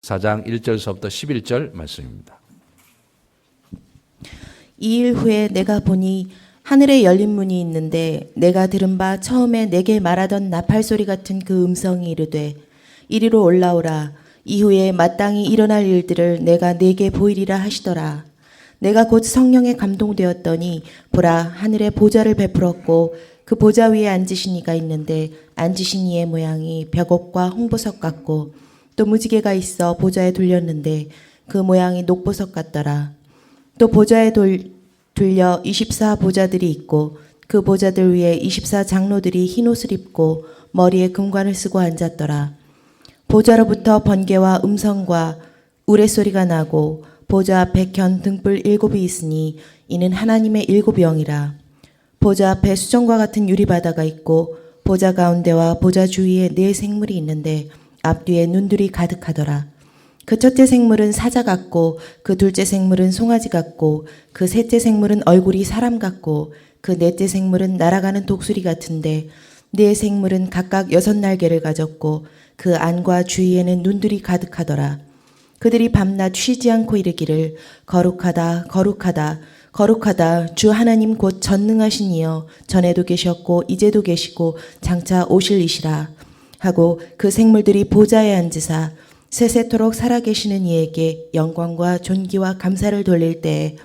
4장 1절서부터 11절 말씀입니다. 2일 후에 내가 보니 하늘에 열린 문이 있는데 내가 들은 바 처음에 내게 말하던 나팔 소리 같은 그 음성이 이르되 이리로 올라오라. 이후에 마땅히 일어날 일들을 내가 네게 보이리라 하시더라. 내가 곧 성령에 감동되었더니 보라, 하늘에 보좌를 베풀었고 그 보좌 위에 앉으신 이가 있는데 앉으신 이의 모양이 벽옥과 홍보석 같고 또 무지개가 있어 보좌에 둘렸는데 그 모양이 녹보석 같더라. 또 보좌에 둘려 24 보좌들이 있고 그 보좌들 위에 24 장로들이 흰 옷을 입고 머리에 금관을 쓰고 앉았더라. 보좌로부터 번개와 음성과 우레소리가 나고 보좌 앞에 견 등불 7이 있으니 이는 하나님의 7 영이라. 보좌 앞에 수정과 같은 유리바다가 있고 보좌 가운데와 보좌 주위에 4 생물이 있는데 앞뒤에 눈들이 가득하더라. 그 첫째 생물은 사자 같고 그 둘째 생물은 송아지 같고 그 셋째 생물은 얼굴이 사람 같고 그 넷째 생물은 날아가는 독수리 같은데 4 생물은 각각 6 날개를 가졌고 그 안과 주위에는 눈들이 가득하더라. 그들이 밤낮 쉬지 않고 이르기를 거룩하다 거룩하다 거룩하다 주 하나님 곧 전능하신 이여 전에도 계셨고 이제도 계시고 장차 오실 이시라 하고 그 생물들이 보좌에 앉으사 세세토록 살아계시는 이에게 영광과 존귀와 감사를 돌릴 때에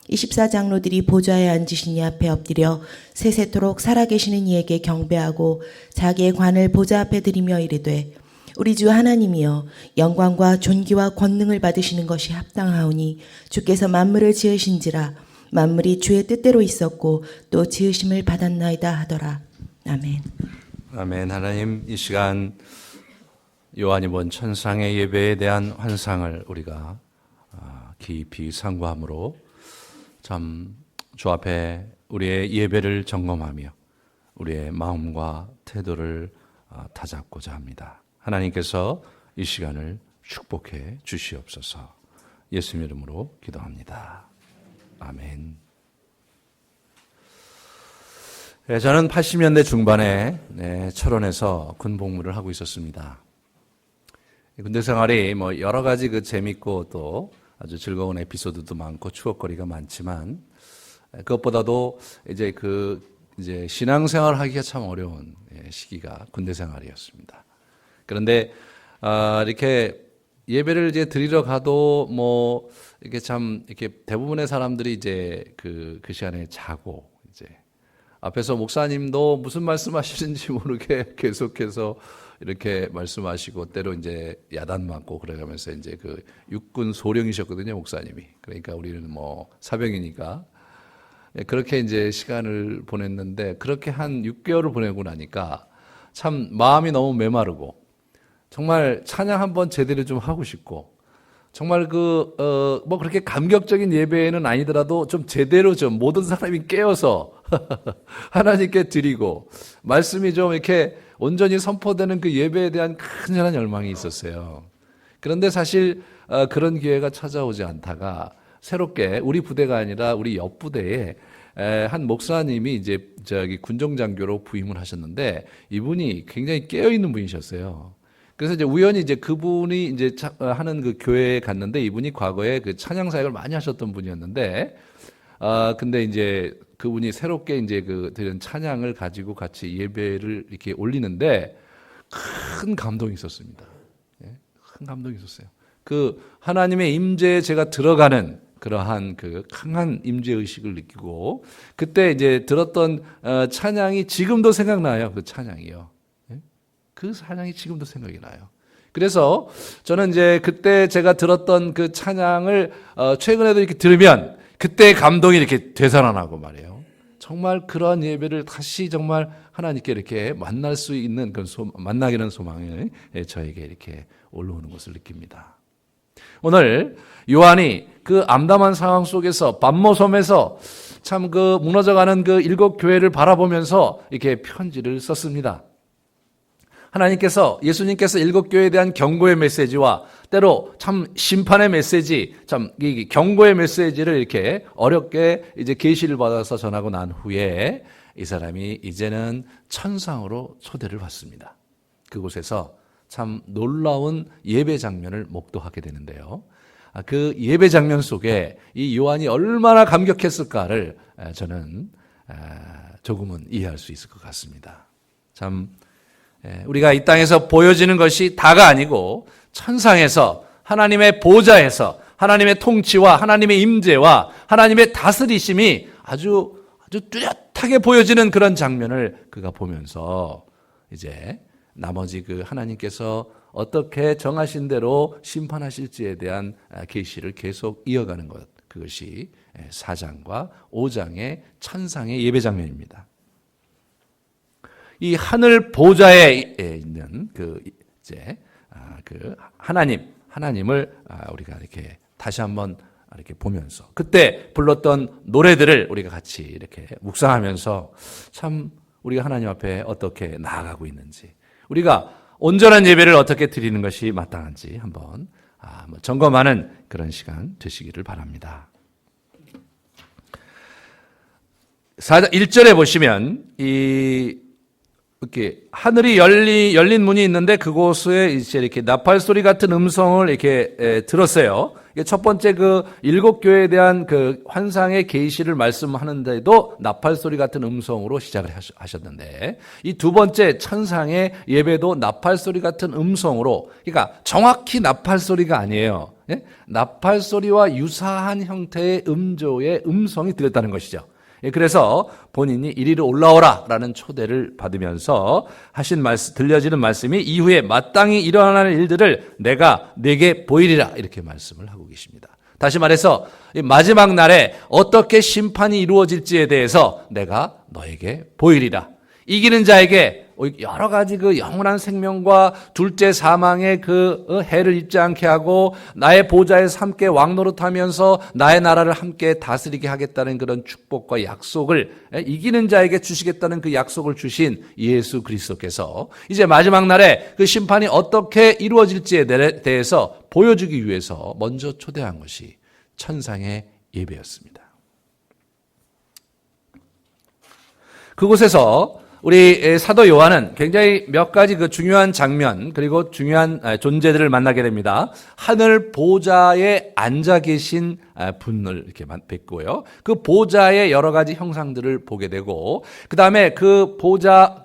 24 장로들이 보좌에 앉으신 이 앞에 엎드려 세세토록 살아계시는 이에게 경배하고 자기의 관을 보좌 앞에 드리며 이르되 우리 주 하나님이여 영광과 존귀와 권능을 받으시는 것이 합당하오니 주께서 만물을 지으신지라 만물이 주의 뜻대로 있었고 또 지으심을 받았나이다 하더라. 아멘. 아멘. 하나님, 이 시간 요한이 본 천상의 예배에 대한 환상을 우리가 깊이 상고함으로 참 주 앞에 우리의 예배를 점검하며 우리의 마음과 태도를 다잡고자 합니다. 하나님께서 이 시간을 축복해 주시옵소서. 예수님 이름으로 기도합니다. 아멘. 네, 저는 80년대 중반에 철원에서 군복무를 하고 있었습니다. 군대 생활이 여러 가지 재밌고 또 아주 즐거운 에피소드도 많고 추억거리가 많지만 그것보다도 이제 신앙생활을 하기가 참 어려운 시기가 군대 생활이었습니다. 그런데 이렇게 예배를 이제 드리러 가도 이렇게 대부분의 사람들이 이제 그 시간에 자고 이제 앞에서 목사님도 무슨 말씀하시는지 모르게 계속해서 이렇게 말씀하시고 때로 이제 야단 맞고 그래가면서 이제 그 육군 소령이셨거든요, 목사님이. 그러니까 우리는 사병이니까 그렇게 이제 시간을 보냈는데 그렇게 한 6개월을 보내고 나니까 참 마음이 너무 메마르고 정말 찬양 한번 제대로 좀 하고 싶고 정말 그렇게 감격적인 예배는 아니더라도 좀 제대로 좀 모든 사람이 깨어서 하나님께 드리고 말씀이 좀 이렇게 온전히 선포되는 그 예배에 대한 간절한 열망이 있었어요. 그런데 사실 그런 기회가 찾아오지 않다가 새롭게 우리 부대가 아니라 우리 옆 부대에 한 목사님이 이제 군종장교로 부임을 하셨는데 이분이 굉장히 깨어 있는 분이셨어요. 그래서 이제 우연히 이제 그분이 이제 하는 그 교회에 갔는데 이분이 과거에 그 찬양 사역을 많이 하셨던 분이었는데 근데 이제 그분이 새롭게 이제 드린 찬양을 가지고 같이 예배를 이렇게 올리는데 큰 감동이 있었습니다. 큰 감동이 있었어요. 그 하나님의 임재에 제가 들어가는 그러한 그 강한 임재 의식을 느끼고 그때 이제 들었던 찬양이 지금도 생각나요. 그 찬양이요. 그 찬양이 지금도 생각이 나요. 그래서 저는 이제 그때 제가 들었던 그 찬양을 최근에도 이렇게 들으면 그때의 감동이 이렇게 되살아나고 말이에요. 정말 그러한 예배를 다시 정말 하나님께 이렇게 만날 수 있는 만나기는 소망이 저에게 이렇게 올라오는 것을 느낍니다. 오늘 요한이 그 암담한 상황 속에서 밤모섬에서 참 무너져가는 그 7 교회를 바라보면서 이렇게 편지를 썼습니다. 하나님께서 예수님께서 7 교회에 대한 경고의 메시지와 때로 참 심판의 메시지, 참 경고의 메시지를 이렇게 어렵게 이제 계시를 받아서 전하고 난 후에 이 사람이 이제는 천상으로 초대를 받습니다. 그곳에서 참 놀라운 예배 장면을 목도하게 되는데요. 그 예배 장면 속에 이 요한이 얼마나 감격했을까를 저는 조금은 이해할 수 있을 것 같습니다. 참 우리가 이 땅에서 보여지는 것이 다가 아니고 천상에서 하나님의 보좌에서 하나님의 통치와 하나님의 임재와 하나님의 다스리심이 아주 뚜렷하게 보여지는 그런 장면을 그가 보면서 이제 나머지 그 하나님께서 어떻게 정하신 대로 심판하실지에 대한 계시를 계속 이어가는 것, 그것이 4장과 5장의 천상의 예배 장면입니다. 이 하늘 보좌에 있는 그 하나님을 우리가 이렇게 다시 한번 이렇게 보면서 그때 불렀던 노래들을 우리가 같이 이렇게 묵상하면서 참 우리가 하나님 앞에 어떻게 나아가고 있는지, 우리가 온전한 예배를 어떻게 드리는 것이 마땅한지 한번 점검하는 그런 시간 되시기를 바랍니다. 1절에 보시면 이렇게 하늘이 열린 문이 있는데 그곳에 이제 이렇게 나팔 소리 같은 음성을 이렇게 들었어요. 첫 번째 그 7교회에 대한 그 환상의 계시를 말씀하는데도 나팔 소리 같은 음성으로 시작을 하셨는데, 이 두 번째 천상의 예배도 나팔 소리 같은 음성으로, 그러니까 정확히 나팔 소리가 아니에요. 나팔 소리와 유사한 형태의 음조의 음성이 들렸다는 것이죠. 그래서 본인이 이리로 올라오라 라는 초대를 받으면서 들려지는 말씀이 이후에 마땅히 일어나는 일들을 내가 네게 보이리라, 이렇게 말씀을 하고 계십니다. 다시 말해서 마지막 날에 어떻게 심판이 이루어질지에 대해서 내가 너에게 보이리라. 이기는 자에게 여러 가지 그 영원한 생명과 둘째 사망의 그 해를 입지 않게 하고 나의 보좌에서 함께 왕노릇하면서 나의 나라를 함께 다스리게 하겠다는 그런 축복과 약속을 이기는 자에게 주시겠다는 그 약속을 주신 예수 그리스도께서 이제 마지막 날에 그 심판이 어떻게 이루어질지에 대해서 보여주기 위해서 먼저 초대한 것이 천상의 예배였습니다. 그곳에서 우리 사도 요한은 굉장히 몇 가지 그 중요한 장면 그리고 중요한 존재들을 만나게 됩니다. 하늘 보좌에 앉아 계신 분을 이렇게 뵙고요. 그 보좌의 여러 가지 형상들을 보게 되고, 그 다음에 그 보좌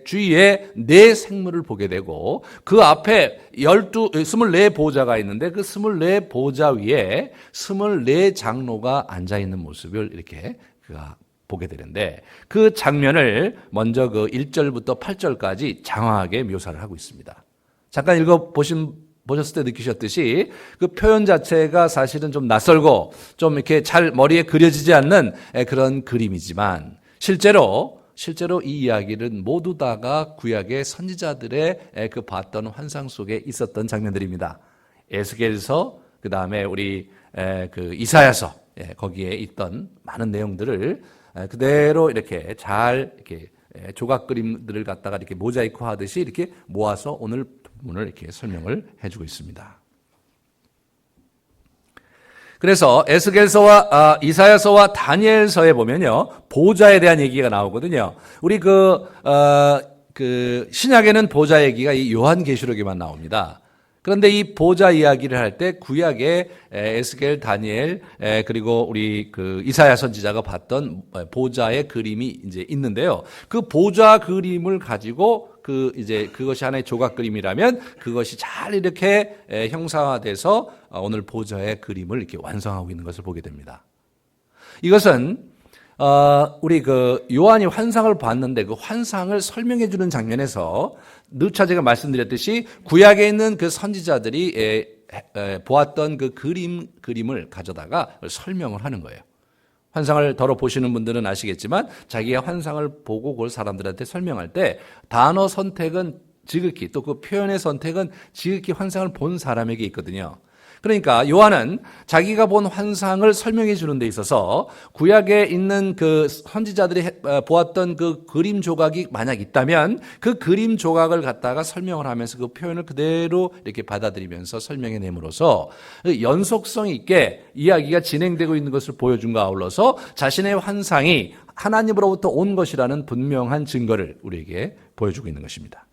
주위에 네 생물을 보게 되고, 그 앞에 24 보좌가 있는데 그 24 보좌 위에 24 장로가 앉아 있는 모습을 이렇게 그가 보게 되는데, 그 장면을 먼저 그 1절부터 8절까지 장황하게 묘사를 하고 있습니다. 잠깐 보셨을 때 느끼셨듯이 그 표현 자체가 사실은 좀 낯설고 좀 이렇게 잘 머리에 그려지지 않는 그런 그림이지만, 실제로 이 이야기는 모두 다가 구약의 선지자들의 그 봤던 환상 속에 있었던 장면들입니다. 에스겔서, 그 다음에 우리 그 이사야서, 거기에 있던 많은 내용들을 그대로 이렇게 잘 이렇게 조각 그림들을 갖다가 이렇게 모자이크 하듯이 이렇게 모아서 오늘 본문을 이렇게 설명을 해주고 있습니다. 그래서 에스겔서와 이사야서와 다니엘서에 보면요, 보좌에 대한 얘기가 나오거든요. 우리 그 신약에는 보좌 얘기가 이 요한계시록에만 나옵니다. 그런데 이 보좌 이야기를 할 때 구약의 에스겔, 다니엘, 그리고 우리 그 이사야 선지자가 봤던 보좌의 그림이 이제 있는데요. 그 보좌 그림을 가지고 그것이 하나의 조각 그림이라면 그것이 잘 이렇게 형상화돼서 오늘 보좌의 그림을 이렇게 완성하고 있는 것을 보게 됩니다. 이것은 우리 그 요한이 환상을 봤는데 그 환상을 설명해 주는 장면에서 누차 제가 말씀드렸듯이 구약에 있는 그 선지자들이 보았던 그 그림을 가져다가 설명을 하는 거예요. 환상을 더러 보시는 분들은 아시겠지만 자기가 환상을 보고 그걸 사람들한테 설명할 때 단어 선택은 지극히, 또 그 표현의 선택은 지극히 환상을 본 사람에게 있거든요. 그러니까 요한은 자기가 본 환상을 설명해 주는 데 있어서 구약에 있는 그 선지자들이 보았던 그 그림 조각이 만약 있다면 그 그림 조각을 갖다가 설명을 하면서 그 표현을 그대로 이렇게 받아들이면서 설명해 내므로써 연속성 있게 이야기가 진행되고 있는 것을 보여준과 아울러서 자신의 환상이 하나님으로부터 온 것이라는 분명한 증거를 우리에게 보여주고 있는 것입니다.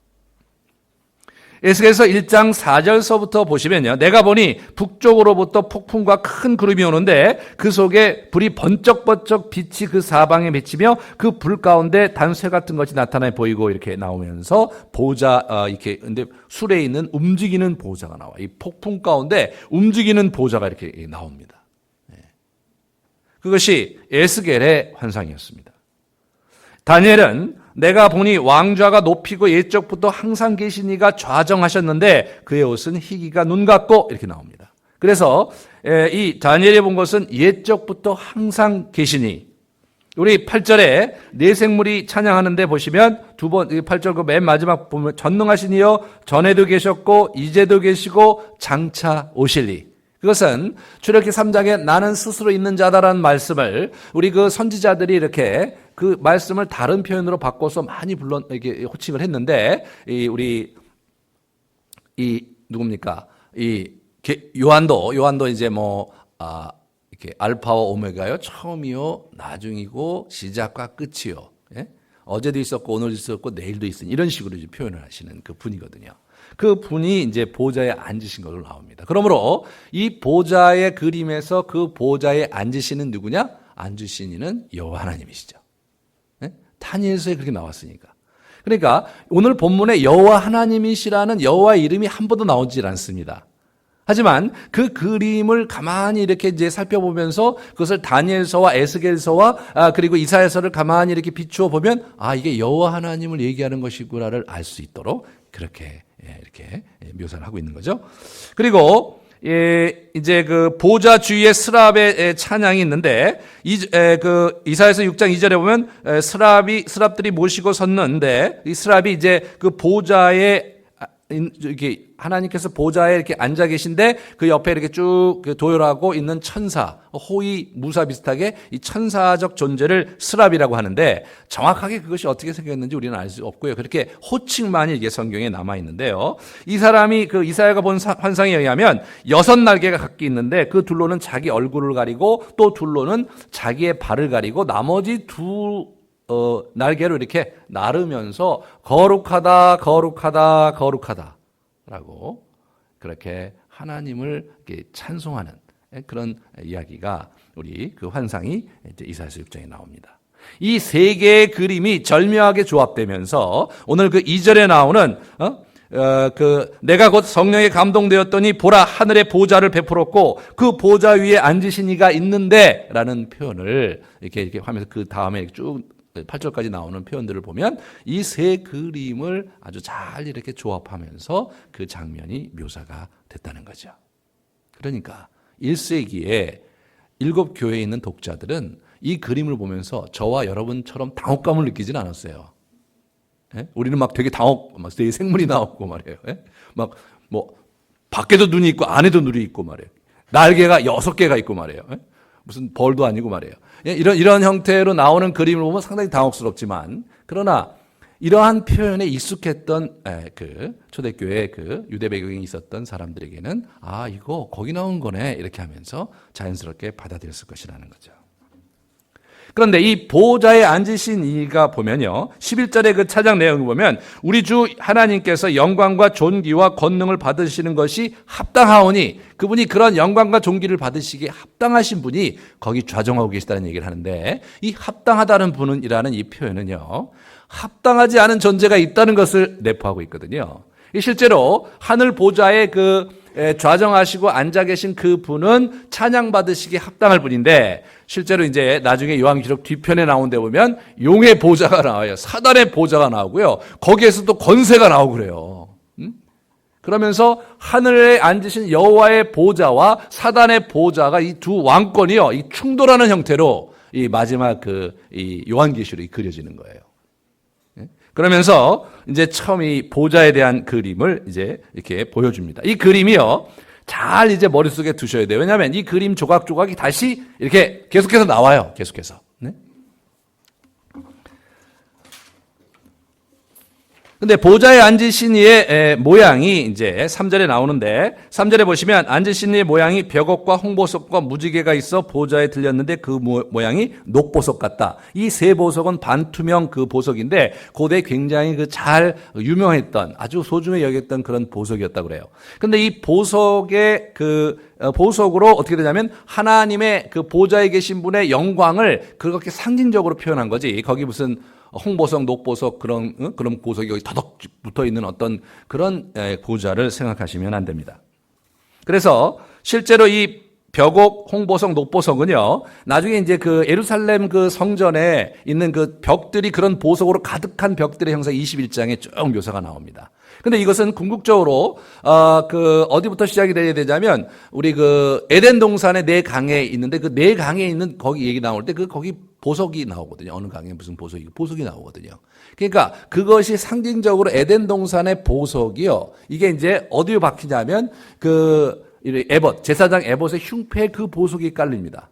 에스겔서 1장 4절서부터 보시면요. 내가 보니 북쪽으로부터 폭풍과 큰 구름이 오는데 그 속에 불이 번쩍번쩍 빛이 그 사방에 비치며 그 불 가운데 단쇠 같은 것이 나타나 보이고 이렇게 나오면서 보좌 이렇게 근데 술에 있는 움직이는 보좌가 나와. 이 폭풍 가운데 움직이는 보좌가 이렇게 나옵니다. 그것이 에스겔의 환상이었습니다. 다니엘은 내가 보니 왕좌가 높이고 옛적부터 항상 계신 이가 좌정하셨는데 그의 옷은 희기가 눈 같고 이렇게 나옵니다. 그래서 이 다니엘이 본 것은 옛적부터 항상 계시니 우리 8절에 네 생물이 찬양하는데 보시면 8절 그 맨 마지막 보면 전능하신 이여 전에도 계셨고 이제도 계시고 장차 오실리. 그것은 출애굽기 3장에 나는 스스로 있는 자다라는 말씀을 우리 그 선지자들이 이렇게 그 말씀을 다른 표현으로 바꿔서 많이 이렇게 호칭을 했는데 우리 누굽니까? 요한도 이제 이렇게 알파와 오메가요, 처음이요, 나중이고 시작과 끝이요. 예? 어제도 있었고 오늘도 있었고 내일도 있으니 이런 식으로 이제 표현을 하시는 그 분이거든요. 그 분이 이제 보좌에 앉으신 것으로 나옵니다. 그러므로 이 보좌의 그림에서 그 보좌에 앉으시는 누구냐? 앉으신 이는 여호와 하나님이시죠. 네? 다니엘서에 그렇게 나왔으니까. 그러니까 오늘 본문에 여호와 하나님이시라는 여호와의 이름이 한 번도 나오질 않습니다. 하지만 그 그림을 가만히 이렇게 이제 살펴보면서 그것을 다니엘서와 에스겔서와 그리고 이사야서를 가만히 이렇게 비추어 보면 이게 여호와 하나님을 얘기하는 것이구나를 알 수 있도록 그렇게 이렇게 묘사를 하고 있는 거죠. 그리고 이제 그 보좌 주위에 스랍의 찬양이 있는데 그 이사야서 6장 2절에 보면 스랍들이 모시고 섰는데 이 스랍이 이제 그 보좌에 이렇게 하나님께서 보좌에 이렇게 앉아 계신데 그 옆에 이렇게 쭉 도열하고 있는 천사, 호위 무사 비슷하게 이 천사적 존재를 스랍이라고 하는데 정확하게 그것이 어떻게 생겼는지 우리는 알 수 없고요. 그렇게 호칭만이 이게 성경에 남아 있는데요. 이 사람이 그 이사야가 본 환상에 의하면 6날개가 각기 있는데 그 둘로는 자기 얼굴을 가리고 또 둘로는 자기의 발을 가리고 나머지 날개로 이렇게 나르면서 거룩하다, 거룩하다, 거룩하다 라고 그렇게 하나님을 이렇게 찬송하는 그런 이야기가 우리 그 환상이 이제 이사야서 6장에 나옵니다. 이 세 개의 그림이 절묘하게 조합되면서 오늘 그 2절에 나오는 내가 곧 성령에 감동되었더니 보라 하늘의 보좌를 베풀었고 그 보좌 위에 앉으신 이가 있는데 라는 표현을 이렇게 하면서 그 다음에 쭉 8절까지 나오는 표현들을 보면 이 세 그림을 아주 잘 이렇게 조합하면서 그 장면이 묘사가 됐다는 거죠. 그러니까 1세기에 7교회에 있는 독자들은 이 그림을 보면서 저와 여러분처럼 당혹감을 느끼진 않았어요. 예? 우리는 막 되게 막 되게 생물이 나오고 말이에요. 예? 막 밖에도 눈이 있고 안에도 눈이 있고 말이에요. 날개가 6개가 있고 말이에요. 예? 무슨 벌도 아니고 말이에요. 이런 형태로 나오는 그림을 보면 상당히 당혹스럽지만 그러나 이러한 표현에 익숙했던 그 초대교회 그 유대 배경이 있었던 사람들에게는 이거 거기 나온 거네 이렇게 하면서 자연스럽게 받아들였을 것이라는 거죠. 그런데 이 보좌에 앉으신 이가 보면요. 11절의 그 차장 내용을 보면 우리 주 하나님께서 영광과 존귀와 권능을 받으시는 것이 합당하오니 그분이 그런 영광과 존귀를 받으시기에 합당하신 분이 거기 좌정하고 계시다는 얘기를 하는데 이 합당하다는 분은이라는 이 표현은요. 합당하지 않은 존재가 있다는 것을 내포하고 있거든요. 실제로 하늘 보좌에 좌정하시고 앉아 계신 그 분은 찬양받으시기에 합당할 분인데 실제로 이제 나중에 요한기록 뒤편에 나온 데 보면 용의 보좌가 나와요. 사단의 보좌가 나오고요. 거기에서도 권세가 나오고 그래요. 그러면서 하늘에 앉으신 여호와의 보좌와 사단의 보좌가 이 두 왕권이요. 이 충돌하는 형태로 이 마지막 이 요한계시록이 그려지는 거예요. 그러면서 이제 처음 이 보좌에 대한 그림을 이제 이렇게 보여줍니다. 이 그림이요. 잘 이제 머릿속에 두셔야 돼요. 왜냐하면 이 그림 조각조각이 다시 이렇게 계속해서 나와요. 계속해서. 네? 근데 보좌에 앉으신 이의 모양이 이제 3절에 나오는데 3절에 보시면 앉으신 이의 모양이 벽옥과 홍보석과 무지개가 있어 보좌에 들렸는데 그 모양이 녹보석 같다. 이 세 보석은 반투명 그 보석인데 고대 굉장히 그 잘 유명했던 아주 소중히 여겼던 그런 보석이었다고 그래요. 근데 이 보석의 보석으로 어떻게 되냐면 하나님의 그 보좌에 계신 분의 영광을 그렇게 상징적으로 표현한 거지. 거기 무슨 홍보석, 녹보석 그런 보석이 여기 더덕 붙어 있는 어떤 그런 보좌를 생각하시면 안 됩니다. 그래서 실제로 이 벽옥, 홍보석, 녹보석은요, 나중에 이제 그 예루살렘 그 성전에 있는 그 벽들이 그런 보석으로 가득한 벽들의 형상 21장에 쭉 묘사가 나옵니다. 근데 이것은 궁극적으로, 어디부터 시작이 돼야 되냐면, 우리 그 에덴 동산의 네 강에 있는데 그 네 강에 있는 거기 얘기 나올 때 거기 보석이 나오거든요. 어느 강에 무슨 보석이 나오거든요. 그러니까 그것이 상징적으로 에덴 동산의 보석이요. 이게 이제 어디에 박히냐면 에봇, 제사장 에봇의 흉패에 그 보석이 깔립니다.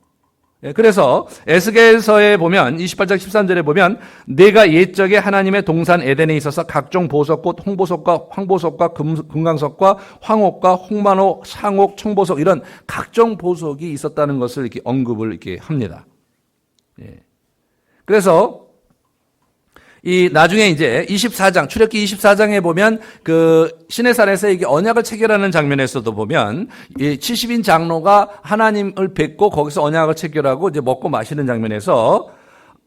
그래서 에스겔서에 보면 28장 13절에 보면 내가 옛적에 하나님의 동산 에덴에 있어서 각종 보석 곧 홍보석과 황보석과 금강석과 황옥과 홍만호, 상옥, 청보석 이런 각종 보석이 있었다는 것을 이렇게 언급을 이렇게 합니다. 그래서 이 나중에 이제 24장 출애굽기 24장에 보면 그 시내산에서 이게 언약을 체결하는 장면에서도 보면 이 70인 장로가 하나님을 뵙고 거기서 언약을 체결하고 이제 먹고 마시는 장면에서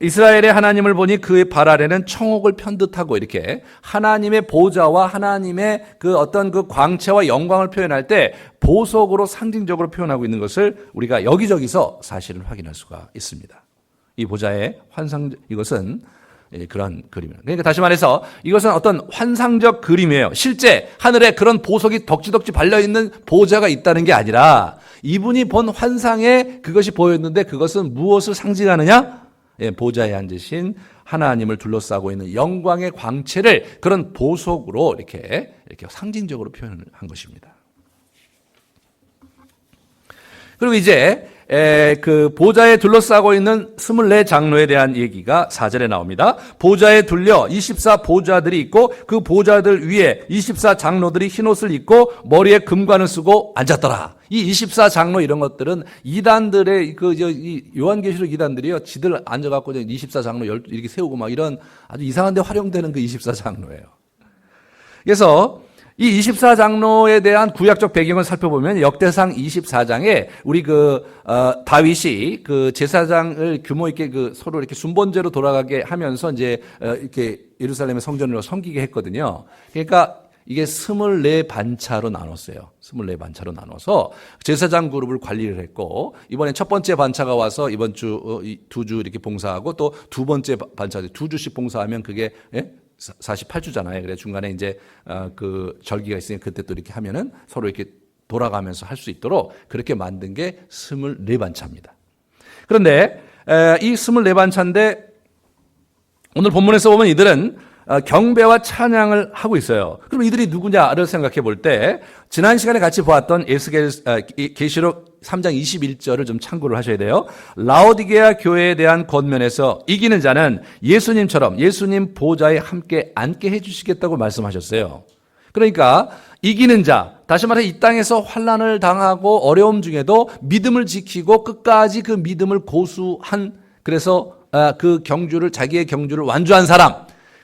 이스라엘의 하나님을 보니 그의 발 아래는 청옥을 편듯하고 이렇게 하나님의 보좌와 하나님의 그 어떤 그 광채와 영광을 표현할 때 보석으로 상징적으로 표현하고 있는 것을 우리가 여기저기서 사실을 확인할 수가 있습니다. 이 보좌의 이것은 그런 그림이에요. 그러니까 다시 말해서 이것은 어떤 환상적 그림이에요. 실제 하늘에 그런 보석이 덕지덕지 발려있는 보좌가 있다는 게 아니라 이분이 본 환상에 그것이 보였는데 그것은 무엇을 상징하느냐? 보좌에 앉으신 하나님을 둘러싸고 있는 영광의 광채를 그런 보석으로 이렇게 상징적으로 표현을 한 것입니다. 그리고 이제 그 보좌에 둘러싸고 있는 24장로에 대한 얘기가 4절에 나옵니다. 보좌에 둘려 24 보좌들이 있고 그 보좌들 위에 24 장로들이 흰옷을 입고 머리에 금관을 쓰고 앉았더라. 이 24 장로 이런 것들은 이단들의 이 요한계시록 이단들이요. 지들 앉아갖고 24 장로 이렇게 세우고 막 이런 아주 이상한 데 활용되는 그 24 장로예요. 그래서 이 24장로에 대한 구약적 배경을 살펴보면 역대상 24장에 우리 다윗이 그 제사장을 규모 있게 서로 이렇게 순번제로 돌아가게 하면서 이제 이렇게 예루살렘의 성전으로 섬기게 했거든요. 그러니까 이게 24반차로 나눴어요. 24반차로 나눠서 제사장 그룹을 관리를 했고 이번에 첫 번째 반차가 와서 이번 주, 2주 이렇게 봉사하고 또 두 번째 반차 2주씩 봉사하면 그게 48주잖아요. 그래 중간에 이제 그 절기가 있으니까 그때 또 이렇게 하면은 서로 이렇게 돌아가면서 할 수 있도록 그렇게 만든 게 24반차입니다. 그런데 이 24반차인데 오늘 본문에서 보면 이들은 경배와 찬양을 하고 있어요. 그럼 이들이 누구냐를 생각해 볼 때 지난 시간에 같이 보았던 계시록 3장 21절을 좀 참고를 하셔야 돼요. 라오디게아 교회에 대한 권면에서 이기는 자는 예수님처럼 예수님 보좌에 함께 앉게 해주시겠다고 말씀하셨어요. 그러니까 이기는 자, 다시 말해 이 땅에서 환난을 당하고 어려움 중에도 믿음을 지키고 끝까지 그 믿음을 고수한 그래서 자기의 경주를 완주한 사람,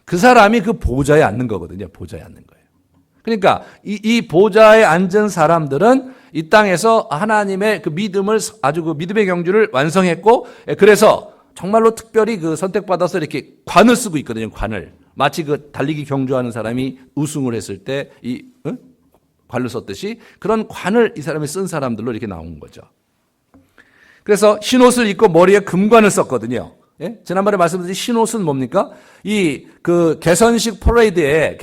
그 사람이 그 보좌에 앉는 거거든요. 보좌에 앉는 거예요. 그러니까 이 보좌에 앉은 사람들은 이 땅에서 하나님의 그 믿음을 아주 그 믿음의 경주를 완성했고 그래서 정말로 특별히 그 선택받아서 이렇게 관을 쓰고 있거든요. 관을. 마치 그 달리기 경주하는 사람이 우승을 했을 때 관을 썼듯이 그런 관을 이 사람이 쓴 사람들로 이렇게 나온 거죠. 그래서 흰옷을 입고 머리에 금관을 썼거든요. 예? 지난번에 말씀드린 흰옷은 뭡니까? 개선식 퍼레이드에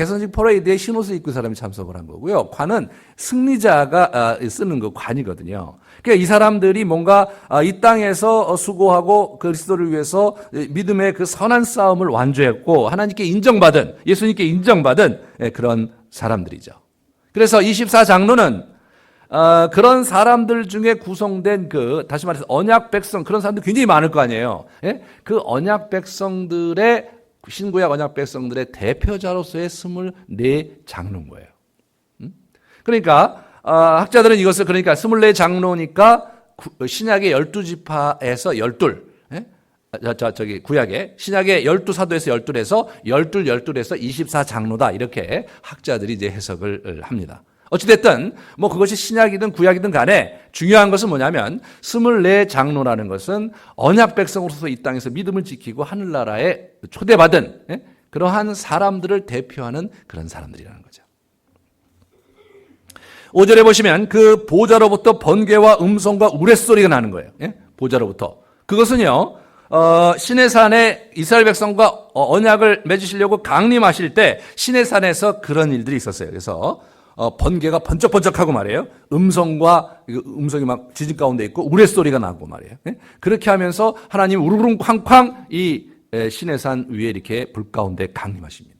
흰옷을 입고 사람이 참석을 한 거고요. 관은 승리자가 쓰는 거 관이거든요. 그러니까 이 사람들이 뭔가 이 땅에서 수고하고 그리스도를 위해서 믿음의 그 선한 싸움을 완주했고 하나님께 인정받은, 예수님께 인정받은 그런 사람들이죠. 그래서 24장로는 그런 사람들 중에 구성된 다시 말해서 언약 백성, 그런 사람들 굉장히 많을 거 아니에요. 예? 그 언약 백성들의 신구약 언약 백성들의 대표자로서의 24장로인 거예요. 그러니까 학자들은 이것을 그러니까 24장로니까 신약의 12지파에서 12, 저기 구약의 신약의 12사도에서 12에서 12에서 24장로다 이렇게 학자들이 이제 해석을 합니다. 어찌됐든 뭐 그것이 신약이든 구약이든 간에 중요한 것은 뭐냐면 24장로라는 것은 언약 백성으로서 이 땅에서 믿음을 지키고 하늘나라에 초대받은 그러한 사람들을 대표하는 그런 사람들이라는 거죠. 5절에 보시면 그 보좌로부터 번개와 음성과 우레소리가 나는 거예요. 보좌로부터. 그것은요, 시내산에 이스라엘 백성과 언약을 맺으시려고 강림하실 때 시내산에서 그런 일들이 있었어요. 그래서 번개가 번쩍번쩍하고 말이에요. 음성이 막 지진 가운데 있고 우레소리가 나고 말이에요. 그렇게 하면서 하나님 우르릉 쾅쾅 이 시내산 위에 이렇게 불 가운데 강림하십니다.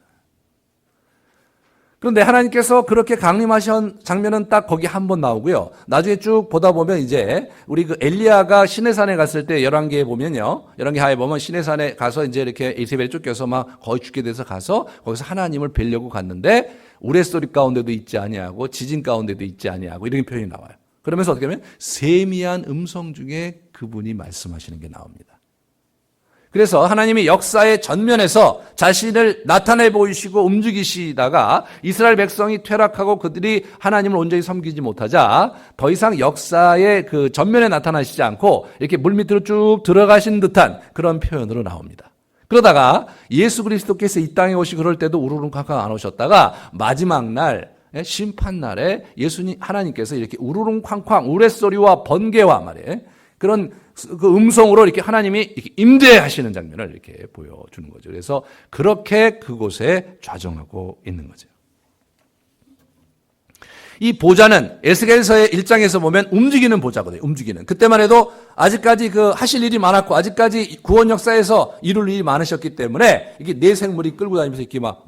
그런데 하나님께서 그렇게 강림하신 장면은 딱 거기 한 번 나오고요. 나중에 쭉 보다 보면 이제 우리 그 엘리야가 시내산에 갔을 때 열왕기에 보면요. 열왕기하에 보면 시내산에 가서 이제 이렇게 이세벨에 쫓겨서 막 거의 죽게 돼서 가서 거기서 하나님을 뵈려고 갔는데 우레소리 가운데도 있지 아니하고 지진 가운데도 있지 아니하고 이런 표현이 나와요. 그러면서 어떻게 하면 세미한 음성 중에 그분이 말씀하시는 게 나옵니다. 그래서 하나님이 역사의 전면에서 자신을 나타내 보이시고 움직이시다가 이스라엘 백성이 퇴락하고 그들이 하나님을 온전히 섬기지 못하자 더 이상 역사의 그 전면에 나타나시지 않고 이렇게 물밑으로 쭉 들어가신 듯한 그런 표현으로 나옵니다. 그러다가 예수 그리스도께서 이 땅에 오시 그럴 때도 우르릉쾅쾅 안 오셨다가 마지막 날 심판 날에 예수님 하나님께서 이렇게 우르릉쾅쾅 우레소리와 번개와 말이에요. 그런 그 음성으로 이렇게 하나님이 이렇게 임재하시는 장면을 이렇게 보여주는 거죠. 그래서 그렇게 그곳에 좌정하고 있는 거죠. 이 보좌는 에스겔서의 1장에서 보면 움직이는 보좌거든요. 움직이는. 그때만 해도 아직까지 그 하실 일이 많았고 아직까지 구원 역사에서 이룰 일이 많으셨기 때문에 이게 네 생물이 끌고 다니면서 이렇게 막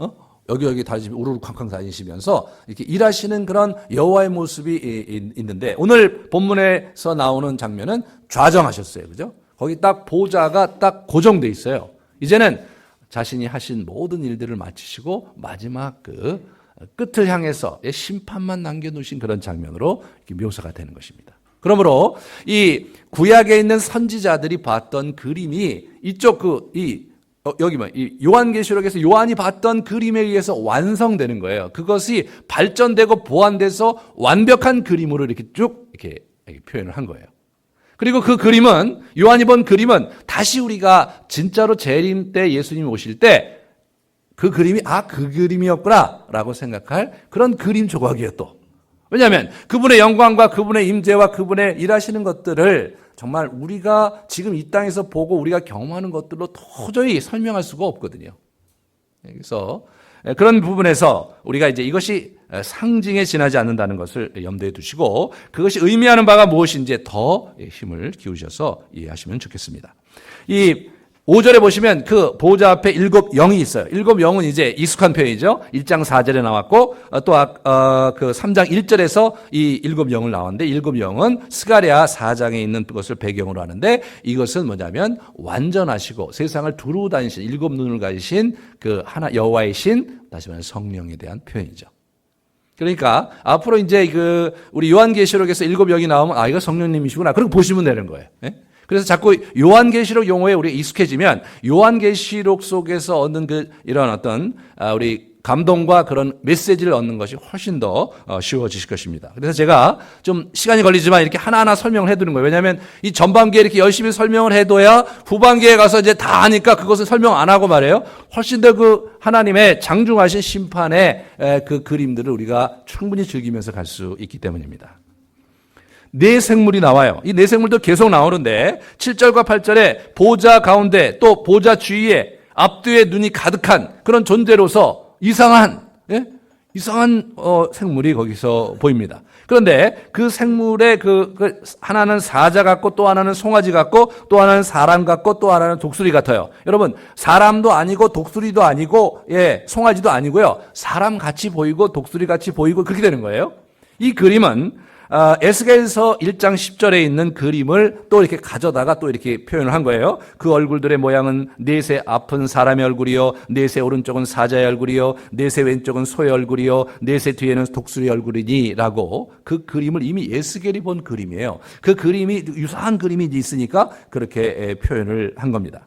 여기 다니시면 우르르 쾅쾅 다니시면서 이렇게 일하시는 그런 여호와의 모습이 있는데 오늘 본문에서 나오는 장면은 좌정하셨어요. 그죠? 거기 딱 보좌가 딱 고정돼 있어요. 이제는 자신이 하신 모든 일들을 마치시고 마지막 그 끝을 향해서 심판만 남겨놓으신 그런 장면으로 이렇게 묘사가 되는 것입니다. 그러므로 이 구약에 있는 선지자들이 봤던 그림이 이쪽 여기 이 요한계시록에서 요한이 봤던 그림에 의해서 완성되는 거예요. 그것이 발전되고 보완돼서 완벽한 그림으로 이렇게 쭉 이렇게 표현을 한 거예요. 그리고 그 그림은 요한이 본 그림은 다시 우리가 진짜로 재림 때 예수님이 오실 때 그 그림이 그 그림이었구나라고 생각할 그런 그림 조각이에요 또. 왜냐하면 그분의 영광과 그분의 임재와 그분의 일하시는 것들을 정말 우리가 지금 이 땅에서 보고 우리가 경험하는 것들로 도저히 설명할 수가 없거든요. 그래서 그런 부분에서 우리가 이제 이것이 상징에 지나지 않는다는 것을 염두에 두시고 그것이 의미하는 바가 무엇인지 더 힘을 기울여서 이해하시면 좋겠습니다. 이 5절에 보시면 그 보좌 앞에 7 영이 있어요. 7 영은 이제 익숙한 표현이죠. 1장 4절에 나왔고 또 그 3장 1절에서 이 7 영을 나왔는데 7 영은 스가랴 4장에 있는 것을 배경으로 하는데 이것은 뭐냐면 완전하시고 세상을 두루 다니신 7 눈을 가지신 그 하나 여호와의 신 다시 말해 성령에 대한 표현이죠. 그러니까 앞으로 이제 그 우리 요한계시록에서 7 영이 나오면 이거 성령님이시구나. 그렇게 보시면 되는 거예요. 그래서 자꾸 요한계시록 용어에 우리가 익숙해지면 요한계시록 속에서 얻는 이런 어떤 우리 감동과 그런 메시지를 얻는 것이 훨씬 더 쉬워지실 것입니다. 그래서 제가 좀 시간이 걸리지만 이렇게 하나하나 설명을 해두는 거예요. 왜냐하면 이 전반기에 이렇게 열심히 설명을 해둬야 후반기에 가서 이제 다 아니까 그것을 설명 안 하고 말이에요. 훨씬 더 그 하나님의 장중하신 심판의 그 그림들을 우리가 충분히 즐기면서 갈 수 있기 때문입니다. 네 생물이 나와요. 이 네 생물도 계속 나오는데 7절과 8절에 보좌 가운데 또 보좌 주위에 앞뒤에 눈이 가득한 그런 존재로서 이상한 생물이 거기서 보입니다. 그런데 그 생물의 그 하나는 사자 같고 또 하나는 송아지 같고 또 하나는 사람 같고 또 하나는 독수리 같아요. 여러분 사람도 아니고 독수리도 아니고 송아지도 아니고요. 사람 같이 보이고 독수리 같이 보이고 그렇게 되는 거예요. 이 그림은 에스겔서 1장 10절에 있는 그림을 또 이렇게 가져다가 또 이렇게 표현을 한 거예요. 그 얼굴들의 모양은 넷의 앞은 사람의 얼굴이요, 넷의 오른쪽은 사자의 얼굴이요, 넷의 왼쪽은 소의 얼굴이요, 넷의 뒤에는 독수리 얼굴이니라고 그 그림을 이미 에스겔이 본 그림이에요. 그 그림이 유사한 그림이 있으니까 그렇게 표현을 한 겁니다.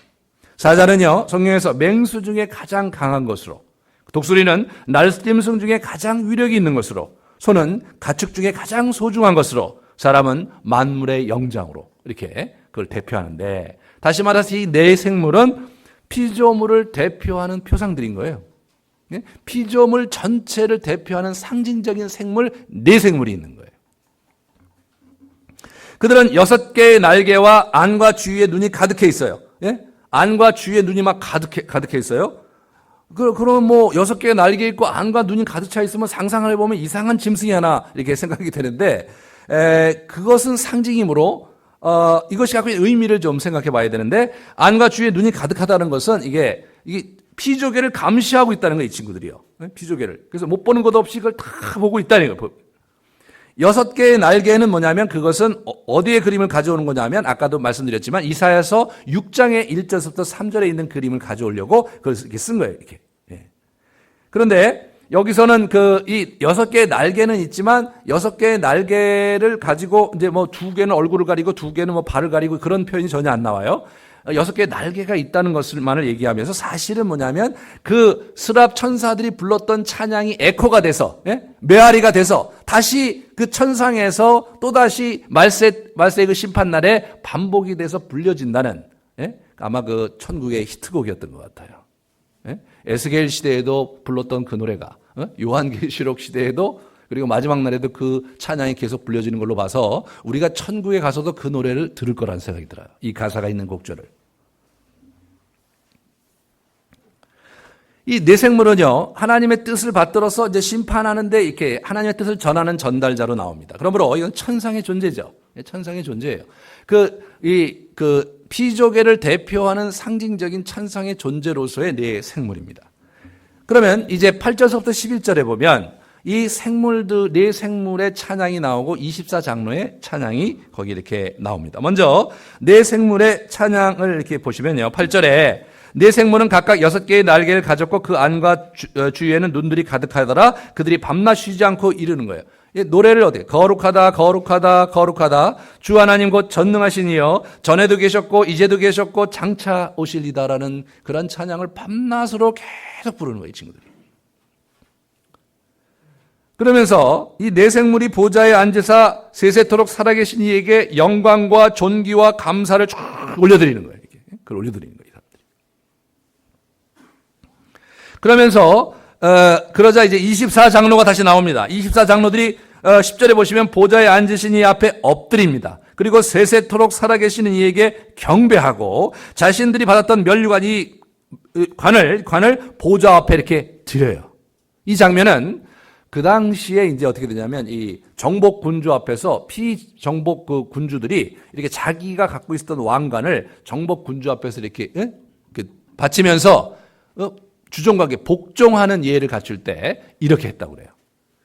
사자는요, 성경에서 맹수 중에 가장 강한 것으로, 독수리는 날짐승 중에 가장 위력이 있는 것으로, 소는 가축 중에 가장 소중한 것으로, 사람은 만물의 영장으로 이렇게 그걸 대표하는데, 다시 말해서 이 네 생물은 피조물을 대표하는 표상들인 거예요. 피조물 전체를 대표하는 상징적인 생물 네 생물이 있는 거예요. 그들은 6개의 날개와 안과 주위에 눈이 가득해 있어요. 안과 주위에 눈이 막 가득해 있어요. 그럼 뭐 6개의 날개 있고 안과 눈이 가득 차 있으면 상상을 해보면 이상한 짐승이 하나 이렇게 생각이 되는데, 그것은 상징이므로 이것이 갖고 있는 의미를 좀 생각해 봐야 되는데, 안과 주위에 눈이 가득하다는 것은 이게 피조개를 감시하고 있다는 거예요, 이 친구들이요. 피조개를. 그래서 못 보는 것 없이 그걸 다 보고 있다는 거예요. 6개의 날개는 뭐냐면, 그것은 어디에 그림을 가져오는 거냐면, 아까도 말씀드렸지만 이사야서 6장의 1절부터 3절에 있는 그림을 가져오려고 그걸 이렇게 쓴 거예요. 이렇게. 그런데 여기서는 이 6개의 날개는 있지만 6개의 날개를 가지고 이제 뭐 2개는 얼굴을 가리고 2개는 뭐 발을 가리고 그런 표현이 전혀 안 나와요. 6개의 날개가 있다는 것을만을 얘기하면서, 사실은 뭐냐면 그 스랍 천사들이 불렀던 찬양이 에코가 돼서, 메아리가 돼서 다시 그 천상에서 또다시 말세의 그 심판날에 반복이 돼서 불려진다는, 아마 그 천국의 히트곡이었던 것 같아요. 에스겔 시대에도 불렀던 그 노래가 요한계시록 시대에도, 그리고 마지막 날에도 그 찬양이 계속 불려지는 걸로 봐서 우리가 천국에 가서도 그 노래를 들을 거라는 생각이 들어요. 이 가사가 있는 곡절을. 이 네 생물은요, 하나님의 뜻을 받들어서 이제 심판하는데 이렇게 하나님의 뜻을 전하는 전달자로 나옵니다. 그러므로 이건 천상의 존재죠. 천상의 존재예요. 피조개를 대표하는 상징적인 천상의 존재로서의 네 생물입니다. 그러면 이제 8절서부터 11절에 보면 이 생물들, 네 생물의 찬양이 나오고 24장로의 찬양이 거기 이렇게 나옵니다. 먼저 네 생물의 찬양을 이렇게 보시면요, 8절에 네 생물은 각각 6개의 날개를 가졌고 그 안과 주위에는 눈들이 가득하더라. 그들이 밤낮 쉬지 않고 이르는 거예요. 노래를 어떻게? 거룩하다, 거룩하다, 거룩하다. 주 하나님 곧 전능하시니요, 전에도 계셨고 이제도 계셨고 장차 오실리다라는 그런 찬양을 밤낮으로 계속 부르는 거예요, 이 친구들이. 그러면서 이 네 생물이 보좌에 앉으사 세세토록 살아계신 이에게 영광과 존귀와 감사를 쫙 올려드리는 거예요. 이렇게. 그걸 올려드리는 거예요, 이 사람들이. 그러면서 그러자 이제 24장로가 다시 나옵니다. 24장로들이 10절에 보시면 보좌에 앉으신 이 앞에 엎드립니다. 그리고 세세토록 살아계시는 이에게 경배하고 자신들이 받았던 면류관 이 관을 보좌 앞에 이렇게 드려요. 이 장면은 그 당시에 이제 어떻게 되냐면, 이 정복 군주 앞에서 피정복 그 군주들이 이렇게 자기가 갖고 있었던 왕관을 정복 군주 앞에서 이렇게 바치면서 주종관계 복종하는 예를 갖출 때 이렇게 했다고 그래요.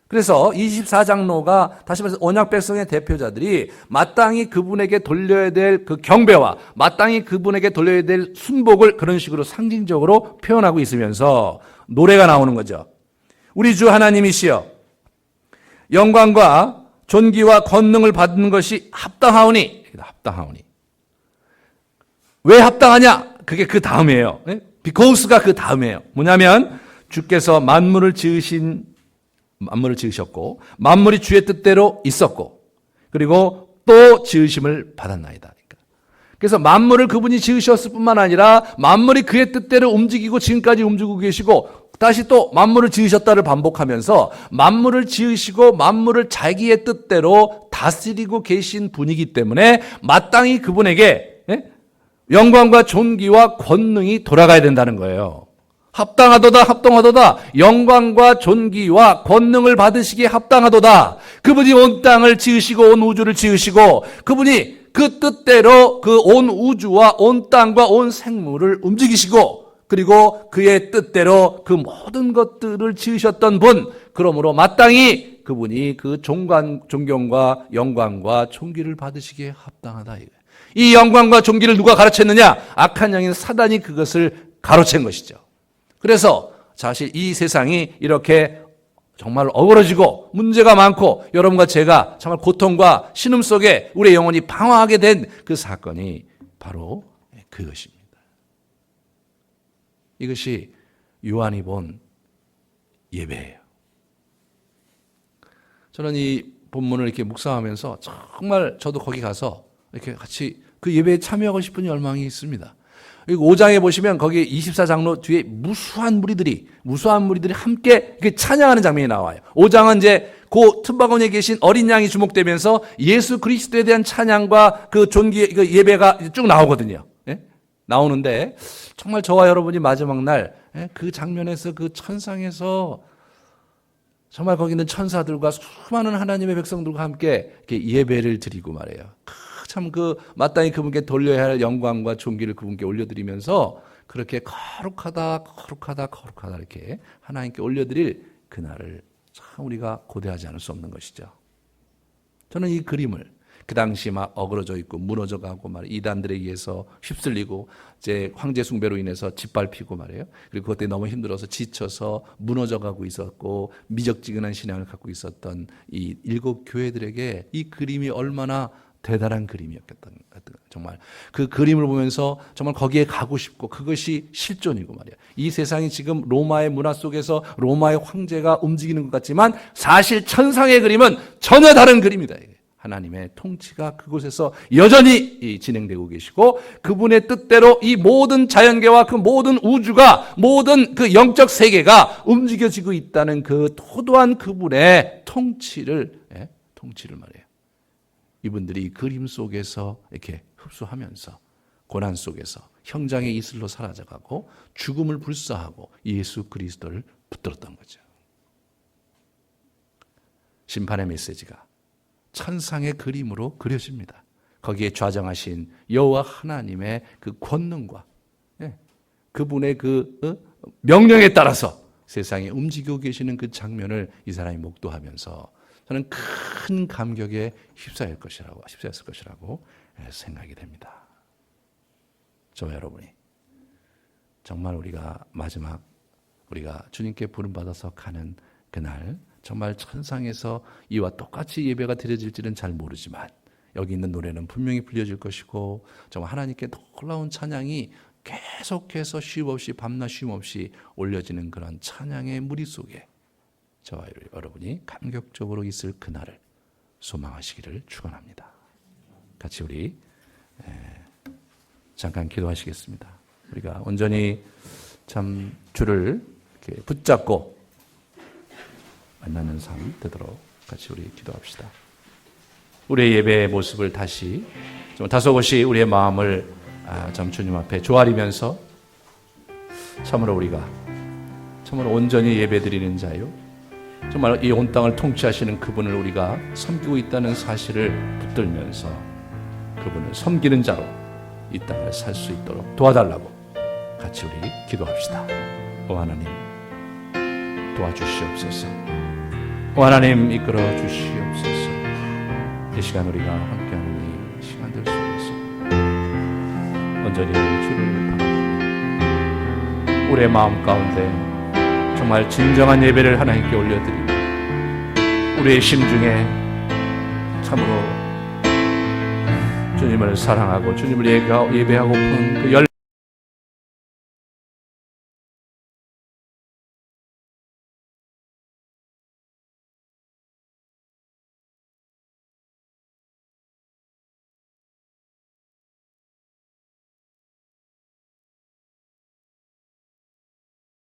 그래서 24장로가 다시 말해서 언약 백성의 대표자들이 마땅히 그분에게 돌려야 될 그 경배와 마땅히 그분에게 돌려야 될 순복을 그런 식으로 상징적으로 표현하고 있으면서 노래가 나오는 거죠. 우리 주 하나님이시여, 영광과 존귀와 권능을 받는 것이 합당하오니. 왜 합당하냐? 그게 그 다음이에요. because가 그 다음이에요. 뭐냐면 주께서 만물을 지으셨고 만물이 주의 뜻대로 있었고 그리고 또 지으심을 받았나이다. 그래서 만물을 그분이 지으셨을 뿐만 아니라 만물이 그의 뜻대로 움직이고 지금까지 움직이고 계시고 다시 또 만물을 지으셨다를 반복하면서 만물을 지으시고 만물을 자기의 뜻대로 다스리고 계신 분이기 때문에 마땅히 그분에게 영광과 존귀와 권능이 돌아가야 된다는 거예요. 합당하도다. 영광과 존귀와 권능을 받으시기에 합당하도다. 그분이 온 땅을 지으시고 온 우주를 지으시고 그분이 그 뜻대로 그 온 우주와 온 땅과 온 생물을 움직이시고 그리고 그의 뜻대로 그 모든 것들을 지으셨던 분, 그러므로 마땅히 그분이 그 존경과 영광과 존귀를 받으시기에 합당하다. 이 영광과 존귀를 누가 가로챘느냐? 악한 영인 사단이 그것을 가로챈 것이죠. 그래서 사실 이 세상이 이렇게 정말 어그러지고 문제가 많고 여러분과 제가 정말 고통과 신음 속에 우리의 영혼이 방황하게 된 그 사건이 바로 그것입니다. 이것이 요한이 본 예배예요. 저는 이 본문을 이렇게 묵상하면서 정말 저도 거기 가서 이렇게 같이 그 예배에 참여하고 싶은 열망이 있습니다. 5장에 보시면 거기 24장로 뒤에 무수한 무리들이 함께 이렇게 찬양하는 장면이 나와요. 5장은 이제 그 틈바구니에 계신 어린 양이 주목되면서 예수 그리스도에 대한 찬양과 그 존귀의 그 예배가 쭉 나오거든요. 예? 나오는데 정말 저와 여러분이 마지막 날 그 장면에서 그 천상에서 정말 거기 있는 천사들과 수많은 하나님의 백성들과 함께 이렇게 예배를 드리고 말해요. 참 그 마땅히 그분께 돌려야 할 영광과 존귀를 그분께 올려드리면서 그렇게 거룩하다 이렇게 하나님께 올려드릴 그날을 참 우리가 고대하지 않을 수 없는 것이죠. 저는 이 그림을 그 당시 막 어그러져 있고 무너져 가고 말이에요. 이단들에 의해서 휩쓸리고 이제 황제 숭배로 인해서 짓밟히고 말이에요. 그리고 그때 너무 힘들어서 지쳐서 무너져 가고 있었고 미적지근한 신앙을 갖고 있었던 이 7 교회들에게 이 그림이 얼마나 대단한 그림이었겠던 정말 그 그림을 보면서 정말 거기에 가고 싶고 그것이 실존이고 말이야. 이 세상이 지금 로마의 문화 속에서 로마의 황제가 움직이는 것 같지만 사실 천상의 그림은 전혀 다른 그림이다. 하나님의 통치가 그곳에서 여전히 진행되고 계시고 그분의 뜻대로 이 모든 자연계와 그 모든 우주가 모든 그 영적 세계가 움직여지고 있다는 그 도도한 그분의 통치를 말이에요. 이분들이 그림 속에서 이렇게 흡수하면서 고난 속에서 형장의 이슬로 사라져가고 죽음을 불사하고 예수 그리스도를 붙들었던 거죠. 심판의 메시지가 천상의 그림으로 그려집니다. 거기에 좌정하신 여호와 하나님의 그 권능과 그분의 그 명령에 따라서 세상에 움직이고 계시는 그 장면을 이 사람이 목도하면서 저는 큰 감격에 휩싸였을 것이라고 생각이 됩니다. 저와 여러분이 정말 우리가 마지막 우리가 주님께 부름받아서 가는 그날 정말 천상에서 이와 똑같이 예배가 드려질지는 잘 모르지만 여기 있는 노래는 분명히 불려질 것이고 정말 하나님께 놀라운 찬양이 계속해서 쉼없이 밤낮 쉼없이 올려지는 그런 찬양의 무리 속에 저와 여러분이 감격적으로 있을 그날을 소망하시기를 축원합니다. 같이 우리 잠깐 기도하시겠습니다. 우리가 온전히 참 주를 이렇게 붙잡고 만나는 삶 되도록 같이 우리 기도합시다. 우리의 예배의 모습을 다시 좀 다소곳이 우리의 마음을 참 주님 앞에 조아리면서 참으로 우리가 참으로 온전히 예배드리는 자요 정말 이 온 땅을 통치하시는 그분을 우리가 섬기고 있다는 사실을 붙들면서 그분을 섬기는 자로 이 땅을 살 수 있도록 도와달라고 같이 우리 기도합시다. 오 하나님 도와주시옵소서. 오 하나님 이끌어 주시옵소서. 이 시간 우리가 함께하는 이 시간들 속에서 온전히 주를 바라보며 우리의 마음 가운데 정말 진정한 예배를 하나님께 올려드리며 우리의 심중에 참으로 주님을 사랑하고 주님을 예배하고픈 그